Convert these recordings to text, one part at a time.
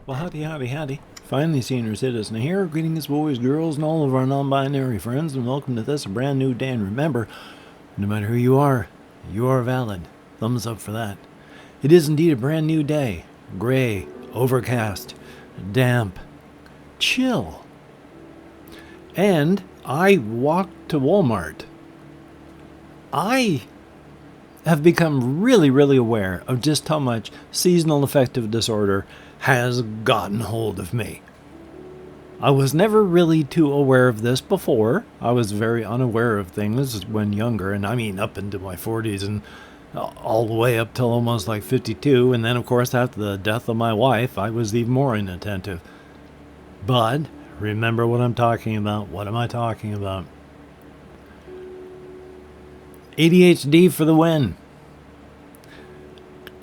Well, howdy, howdy, howdy. Finally, senior citizen here. Greetings, boys, girls, and all of our non-binary friends, and welcome to this brand new day. And remember, no matter who you are valid. Thumbs up for that. It is indeed a brand new day. Gray, overcast, damp, chill. And I walked to Walmart. I have become really aware of just how much seasonal affective disorder has gotten hold of me. I was never really too aware of this before. I was very unaware of things when younger, and I mean up into my 40s and all the way up till almost like 52. And then, of course, after the death of my wife, I was even more inattentive. But remember what I'm talking about. What am I talking about? ADHD for the win.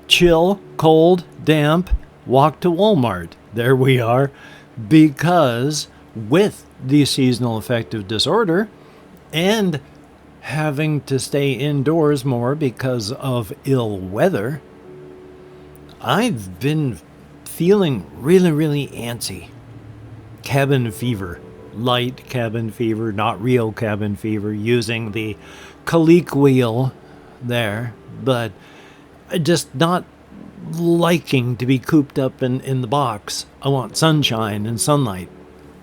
Chill, cold, damp, walk to Walmart. There we are. Because with the seasonal affective disorder and having to stay indoors more because of ill weather, I've been feeling really antsy. Cabin fever. Light cabin fever, not real cabin fever, using the colloquial there, but just not liking to be cooped up in the box. I want sunshine and sunlight.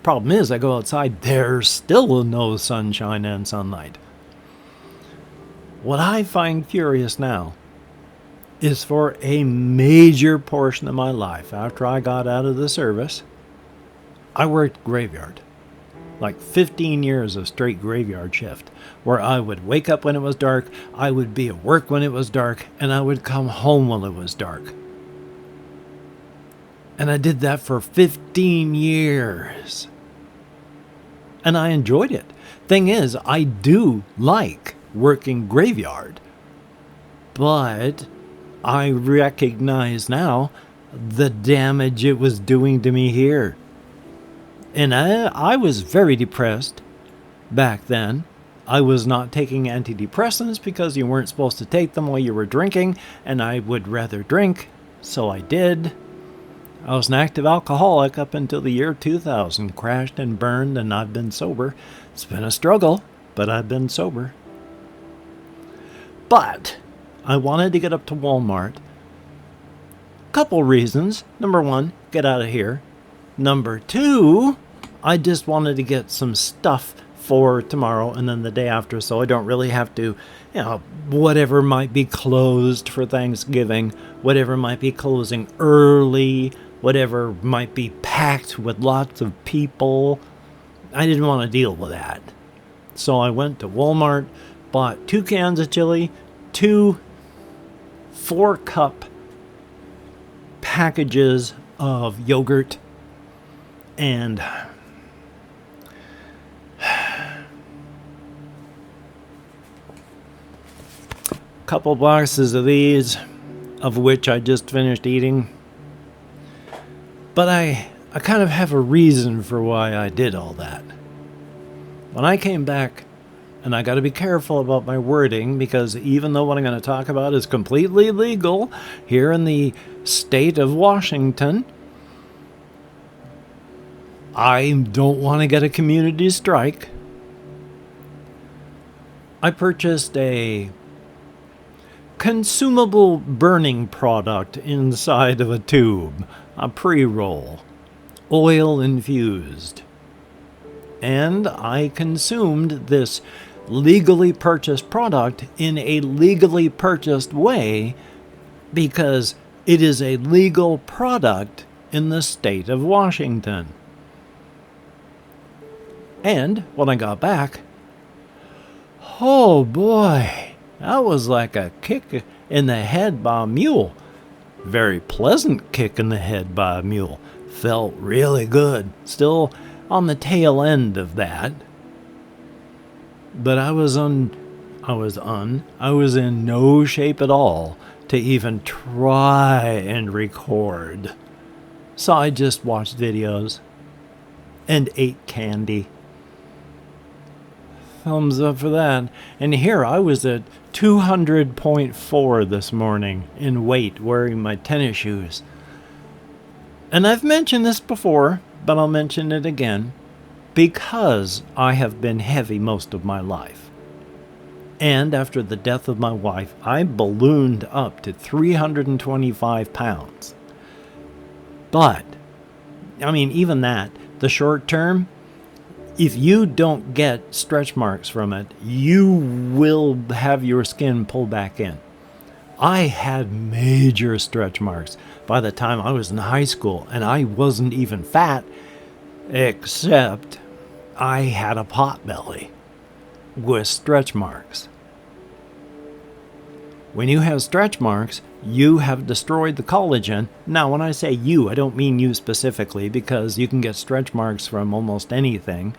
Problem is, I go outside, there's still no sunshine and sunlight. What I find curious now is for a major portion of my life, after I got out of the service, I worked graveyard. Like 15 years of straight graveyard shift, where I would wake up when it was dark, I would be at work when it was dark, and I would come home when it was dark. And I did that for 15 years. And I enjoyed it. Thing is, I do like working graveyard. But I recognize now the damage it was doing to me here. And I was very depressed back then. I was not taking antidepressants because you weren't supposed to take them while you were drinking, and I would rather drink, so I did. I was an active alcoholic up until the year 2000, crashed and burned, and I've been sober. It's been a struggle, but I've been sober. But I wanted to get up to Walmart. Couple reasons. Number one, get out of here. Number two, I just wanted to get some stuff for tomorrow and then the day after, so I don't really have to, whatever might be closed for Thanksgiving, whatever might be closing early, whatever might be packed with lots of people. I didn't want to deal with that. So I went to Walmart, bought 2 cans of chili, 2 4-cup packages of yogurt, and couple boxes of these, of which I just finished eating. But I kind of have a reason for why I did all that. When I came back, and I got to be careful about my wording, because even though what I'm going to talk about is completely legal here in the state of Washington, I don't want to get a community strike. I purchased a consumable burning product inside of a tube, a pre-roll, oil infused. And I consumed this legally purchased product in a legally purchased way because it is a legal product in the state of Washington. And when I got back, oh boy, that was like a kick in the head by a mule. Very pleasant kick in the head by a mule. Felt really good. Still on the tail end of that. But I was in no shape at all to even try and record. So I just watched videos and ate candy. Thumbs up for that. And here I was at 200.4 this morning in weight, wearing my tennis shoes. And I've mentioned this before, but I'll mention it again, because I have been heavy most of my life. And after the death of my wife, I ballooned up to 325 pounds. But, I mean, even that, the short term, if you don't get stretch marks from it, you will have your skin pull back in. I had major stretch marks by the time I was in high school, and I wasn't even fat, except I had a pot belly with stretch marks. When you have stretch marks, you have destroyed the collagen. Now, when I say you, I don't mean you specifically, because you can get stretch marks from almost anything,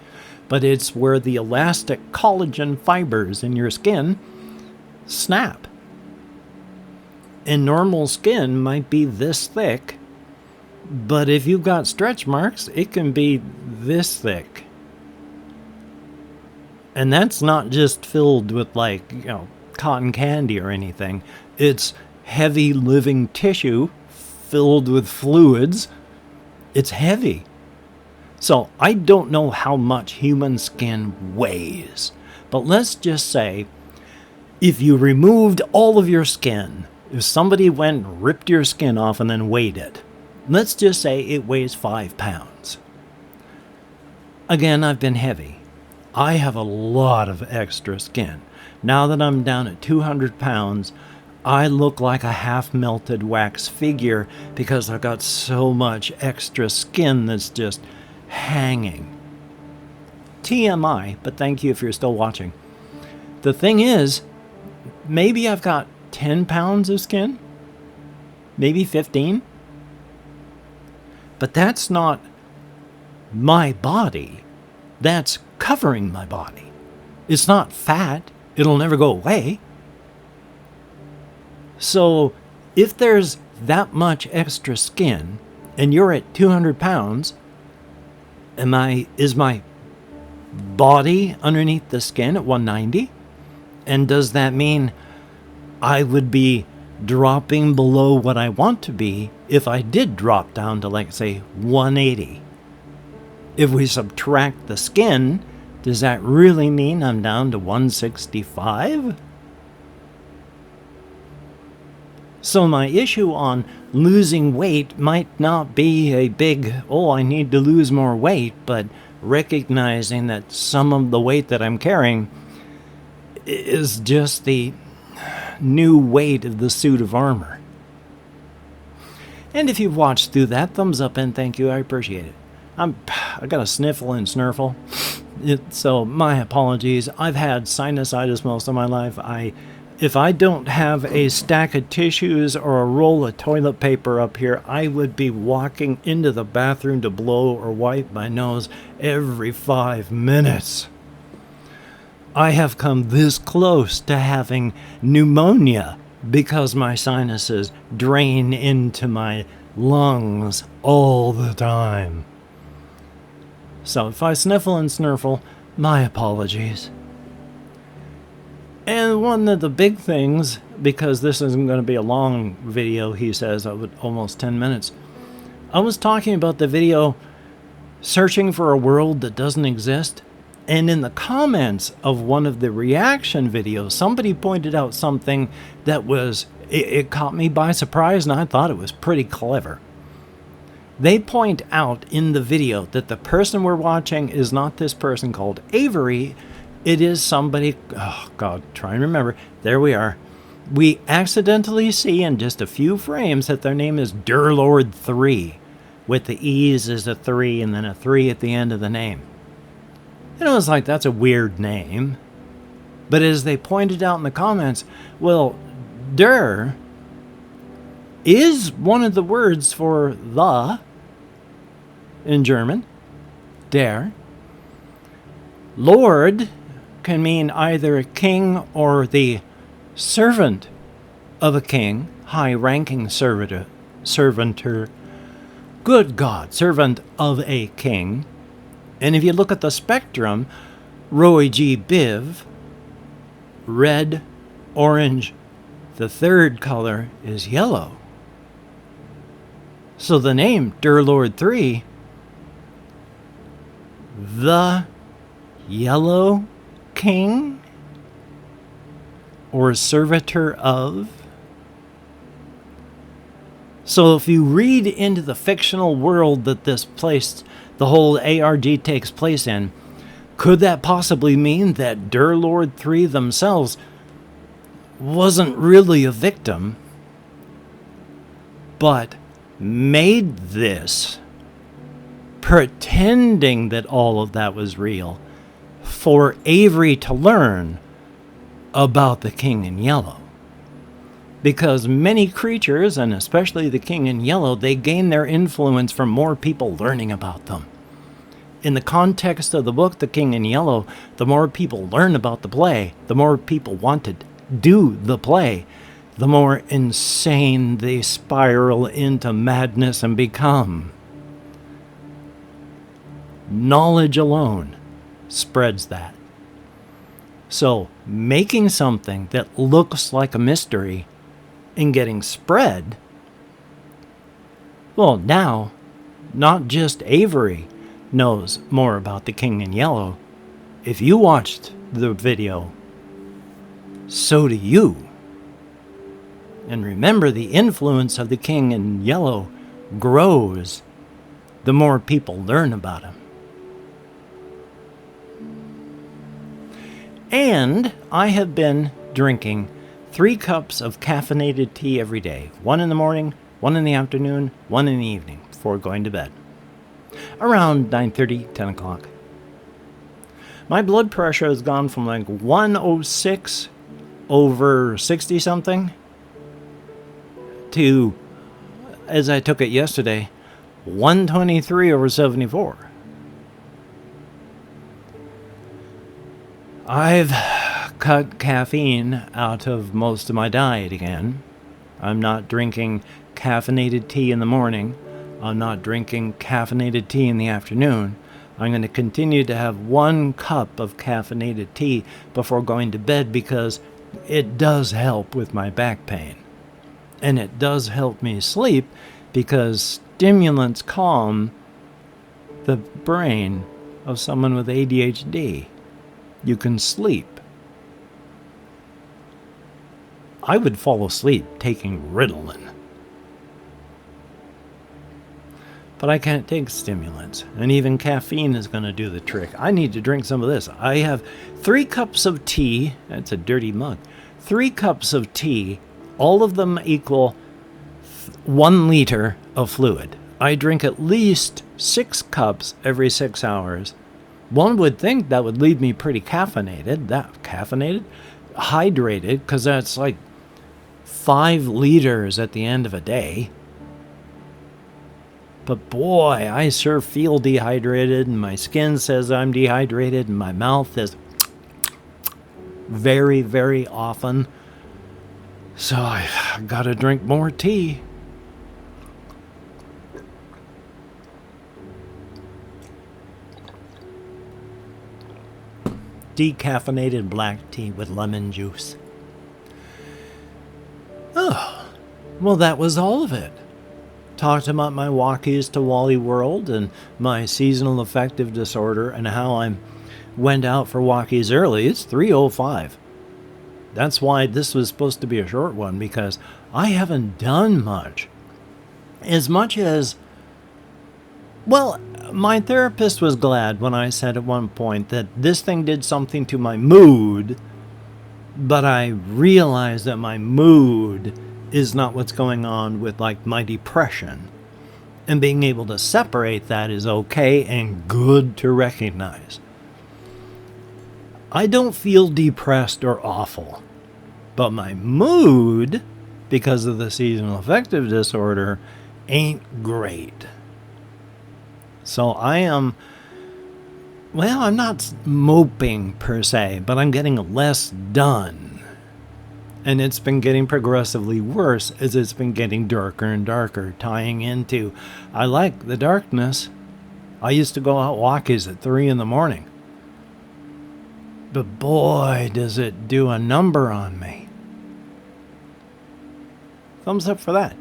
but it's where the elastic collagen fibers in your skin snap. And normal skin might be this thick, but if you've got stretch marks, it can be this thick. And that's not just filled with, like, cotton candy or anything. It's heavy living tissue filled with fluids. It's heavy. So I don't know how much human skin weighs, but let's just say if you removed all of your skin, if somebody went and ripped your skin off and then weighed it, let's just say it weighs 5 pounds. Again, I've been heavy. I have a lot of extra skin. Now that I'm down at 200 pounds, I look like a half-melted wax figure because I've got so much extra skin that's just hanging. TMI, but thank you if you're still watching. The thing is, maybe I've got 10 pounds of skin, maybe 15, but that's not my body. That's covering my body. It's not fat. It'll never go away. So if there's that much extra skin and you're at 200 pounds, is my body underneath the skin at 190? And does that mean I would be dropping below what I want to be if I did drop down to, like, say, 180? If we subtract the skin, does that really mean I'm down to 165? So my issue on losing weight might not be a big, I need to lose more weight, but recognizing that some of the weight that I'm carrying is just the new weight of the suit of armor. And if you've watched through that, thumbs up and thank you, I appreciate it. I got a sniffle and snurfle, so my apologies. I've had sinusitis most of my life. If I don't have a stack of tissues or a roll of toilet paper up here, I would be walking into the bathroom to blow or wipe my nose every 5 minutes. I have come this close to having pneumonia because my sinuses drain into my lungs all the time. So if I sniffle and snurfle, my apologies. And one of the big things, because this isn't going to be a long video, he says, almost 10 minutes. I was talking about the video Searching for a World That Doesn't Exist. And in the comments of one of the reaction videos, somebody pointed out something that it caught me by surprise, and I thought it was pretty clever. They point out in the video that the person we're watching is not this person called Avery. It is somebody, oh God, try and remember. There we are. We accidentally see in just a few frames that their name is Durlord 3, with the E's as a 3 and then a 3 at the end of the name. And I was like, that's a weird name. But as they pointed out in the comments, well, Der is one of the words for the in German, der. Lord can mean either a king or the servant of a king, high-ranking servitor. Good God, servant of a king. And if you look at the spectrum, Roy G. Biv, red, orange. The third color is yellow. So the name Durlord 3, the Yellow King, or servitor of. So if you read into the fictional world that this place, the whole ARG takes place in, could that possibly mean that Durlord 3 themselves wasn't really a victim, but made this, pretending that all of that was real, for Avery to learn about the King in Yellow? Because many creatures, and especially the King in Yellow, they gain their influence from more people learning about them. In the context of the book, The King in Yellow, the more people learn about the play, the more people want to do the play, the more insane they spiral into madness and become. Knowledge alone spreads that. So, making something that looks like a mystery and getting spread, well, now, not just Avery knows more about the King in Yellow. If you watched the video, so do you. And remember, the influence of the King in Yellow grows the more people learn about him. And I have been drinking 3 cups of caffeinated tea every day. 1 in the morning, 1 in the afternoon, 1 in the evening before going to bed. Around 9:30, 10 o'clock. My blood pressure has gone from like 106 over 60 something to, as I took it yesterday, 123 over 74. I've cut caffeine out of most of my diet again. I'm not drinking caffeinated tea in the morning. I'm not drinking caffeinated tea in the afternoon. I'm going to continue to have 1 cup of caffeinated tea before going to bed because it does help with my back pain. And it does help me sleep because stimulants calm the brain of someone with ADHD. You can sleep. I would fall asleep taking Ritalin. But I can't take stimulants, and even caffeine is going to do the trick. I need to drink some of this. I have 3 cups of tea. That's a dirty mug. 3 cups of tea. All of them equal 1 liter of fluid. I drink at least 6 cups every 6 hours. One would think that would leave me pretty caffeinated. Hydrated, because that's like 5 liters at the end of a day. But boy, I sure feel dehydrated, and my skin says I'm dehydrated, and my mouth is very, very often. So I gotta drink more tea. Decaffeinated black tea with lemon juice. Oh, well, that was all of it. Talked about my walkies to Wally World and my seasonal affective disorder and how I went out for walkies early. It's 3:05. That's why this was supposed to be a short one, because I haven't done much. As much as, well, my therapist was glad when I said at one point that this thing did something to my mood, but I realized that my mood is not what's going on with like my depression. And being able to separate that is okay and good to recognize. I don't feel depressed or awful, but my mood, because of the seasonal affective disorder, ain't great. So I am, well, I'm not moping per se, but I'm getting less done. And it's been getting progressively worse as it's been getting darker and darker, tying into, I like the darkness. I used to go out walkies at 3 in the morning. But boy, does it do a number on me. Thumbs up for that.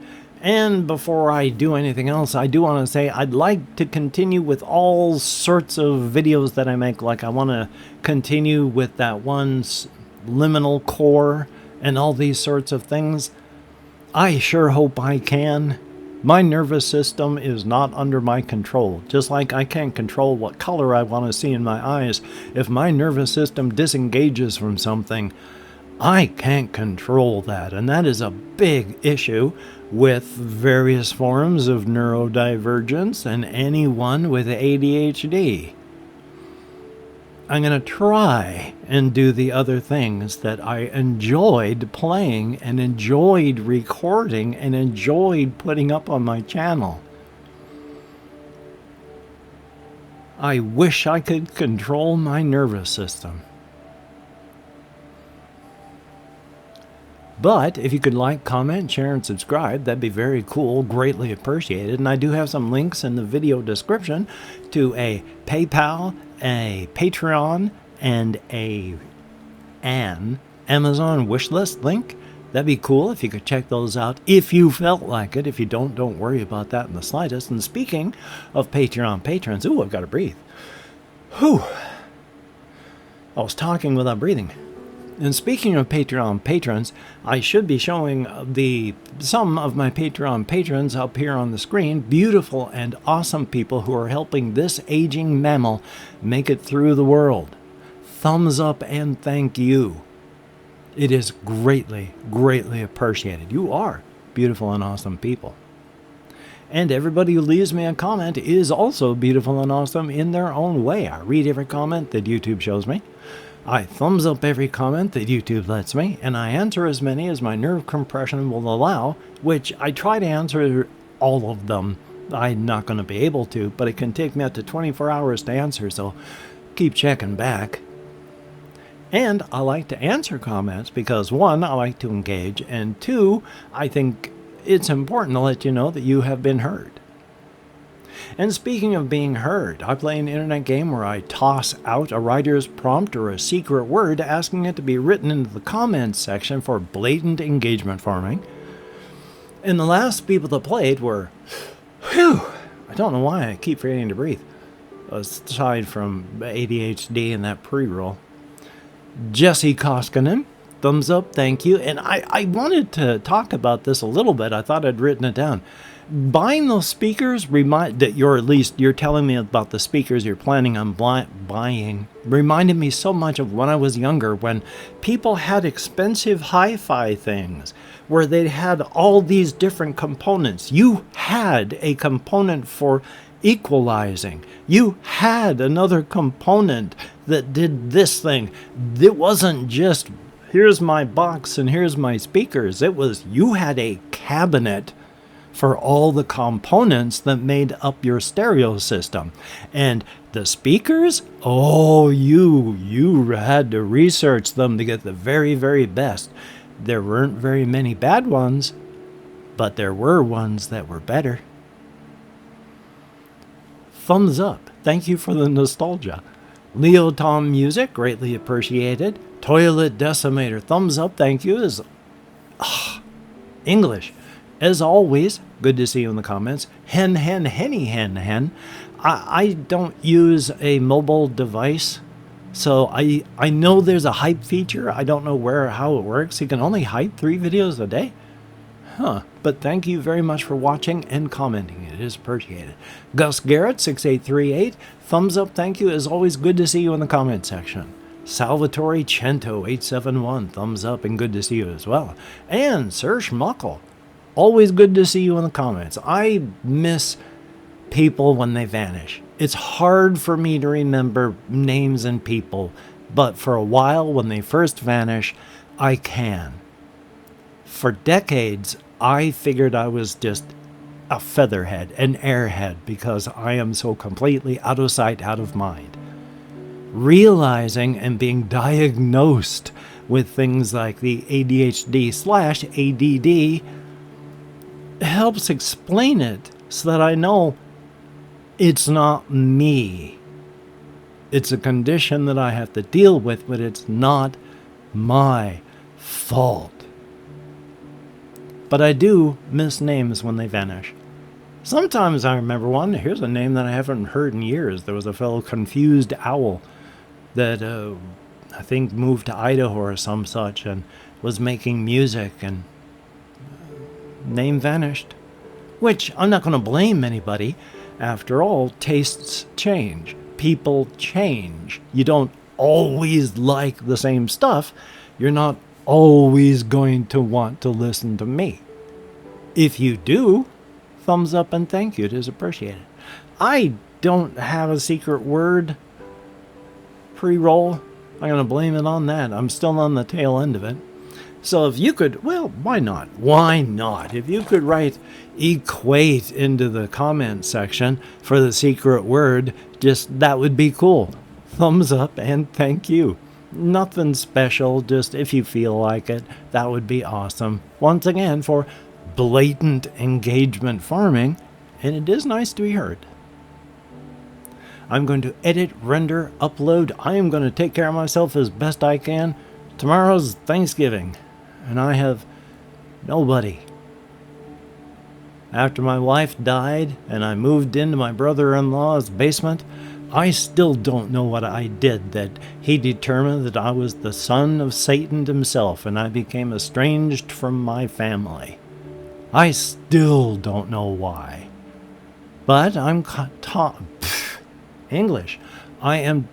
And before I do anything else, I do want to say I'd like to continue with all sorts of videos that I make. Like I want to continue with that one liminal core and all these sorts of things. I sure hope I can. My nervous system is not under my control. Just like I can't control what color I want to see in my eyes. If my nervous system disengages from something, I can't control that. And that is a big issue with various forms of neurodivergence and anyone with ADHD. I'm going to try and do the other things that I enjoyed playing and enjoyed recording and enjoyed putting up on my channel. I wish I could control my nervous system. But if you could like, comment, share, and subscribe, that'd be very cool, greatly appreciated. And I do have some links in the video description to a PayPal, a Patreon, and an Amazon wishlist link. That'd be cool if you could check those out if you felt like it. If you don't worry about that in the slightest. And speaking of Patreon patrons, ooh, I've got to breathe. Whew. I was talking without breathing. And speaking of Patreon patrons, I should be showing some of my Patreon patrons up here on the screen. Beautiful and awesome people who are helping this aging mammal make it through the world. Thumbs up and thank you. It is greatly, greatly appreciated. You are beautiful and awesome people. And everybody who leaves me a comment is also beautiful and awesome in their own way. I read every comment that YouTube shows me. I thumbs up every comment that YouTube lets me, and I answer as many as my nerve compression will allow, which I try to answer all of them. I'm not going to be able to, but it can take me up to 24 hours to answer, so keep checking back. And I like to answer comments because, one, I like to engage, and two, I think it's important to let you know that you have been heard. And speaking of being heard, I play an internet game where I toss out a writer's prompt or a secret word asking it to be written into the comments section for blatant engagement farming. And the last people that played were, I don't know why I keep forgetting to breathe, aside from ADHD and that pre-roll. Jesse Koskinen, thumbs up, thank you. And I wanted to talk about this a little bit. I thought I'd written it down. Buying those speakers, you're telling me about the speakers you're planning on buying, reminded me so much of when I was younger, when people had expensive hi-fi things where they had all these different components. You had a component for equalizing. You had another component that did this thing. It wasn't just, here's my box and here's my speakers. It was, you had a cabinet for all the components that made up your stereo system. And the speakers, oh, you had to research them to get the very, very best. There weren't very many bad ones, but there were ones that were better. Thumbs up. Thank you for the nostalgia. Leo Tom Music, greatly appreciated. Toilet Decimator, thumbs up, thank you. English. As always, good to see you in the comments. Hen. I don't use a mobile device, so I know there's a hype feature. I don't know how it works. You can only hype 3 videos a day? Huh. But thank you very much for watching and commenting. It is appreciated. Gus Garrett, 6838, thumbs up, thank you. As always, good to see you in the comment section. Salvatore Cento, 871, thumbs up and good to see you as well. And Sir Schmuckle, always good to see you in the comments. I miss people when they vanish. It's hard for me to remember names and people, but for a while when they first vanish, I can. For decades, I figured I was just a featherhead, an airhead, because I am so completely out of sight, out of mind. Realizing and being diagnosed with things like the ADHD/ADD helps explain it so that I know it's not me. It's a condition that I have to deal with, but it's not my fault. But I do miss names when they vanish. Sometimes I remember one. Here's a name that I haven't heard in years. There was a fellow Confused Owl that I think moved to Idaho or some such and was making music, and name vanished. Which I'm not going to blame anybody. After all, tastes change. People change. You don't always like the same stuff. You're not always going to want to listen to me. If you do, thumbs up and thank you. It is appreciated. I don't have a secret word pre-roll. I'm going to blame it on that. I'm still on the tail end of it. So if you could, well, why not? Why not? If you could write equate into the comment section for the secret word, just that would be cool. Thumbs up and thank you. Nothing special, just if you feel like it, that would be awesome. Once again, for blatant engagement farming, and it is nice to be heard. I'm going to edit, render, upload. I am going to take care of myself as best I can. Tomorrow's Thanksgiving, and I have nobody. After my wife died and I moved into my brother-in-law's basement, I still don't know what I did that he determined that I was the son of Satan himself and I became estranged from my family. I still don't know why. But I'm English. I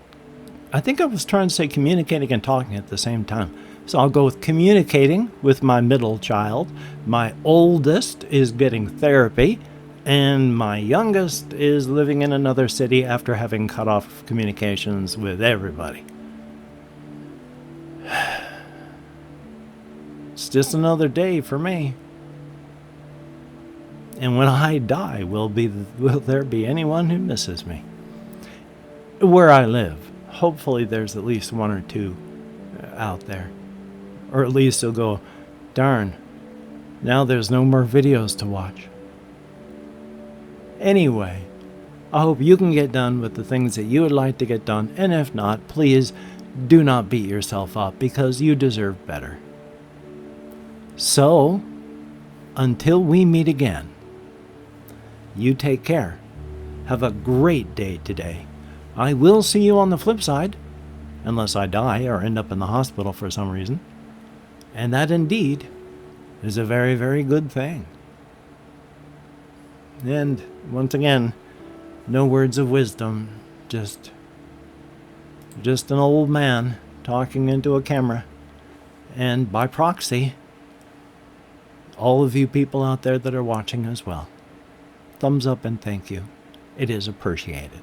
think I was trying to say communicating and talking at the same time. So I'll go with communicating with my middle child. My oldest is getting therapy, and my youngest is living in another city after having cut off communications with everybody. It's just another day for me. And when I die, will there be anyone who misses me? Where I live, hopefully there's at least one or two out there. Or at least they'll go, darn, now there's no more videos to watch. Anyway, I hope you can get done with the things that you would like to get done, and if not, please do not beat yourself up because you deserve better. So, until we meet again, you take care. Have a great day today. I will see you on the flip side, unless I die or end up in the hospital for some reason. And that indeed is a very, very good thing. And once again, no words of wisdom, just an old man talking into a camera. And by proxy, all of you people out there that are watching as well. Thumbs up and thank you. It is appreciated.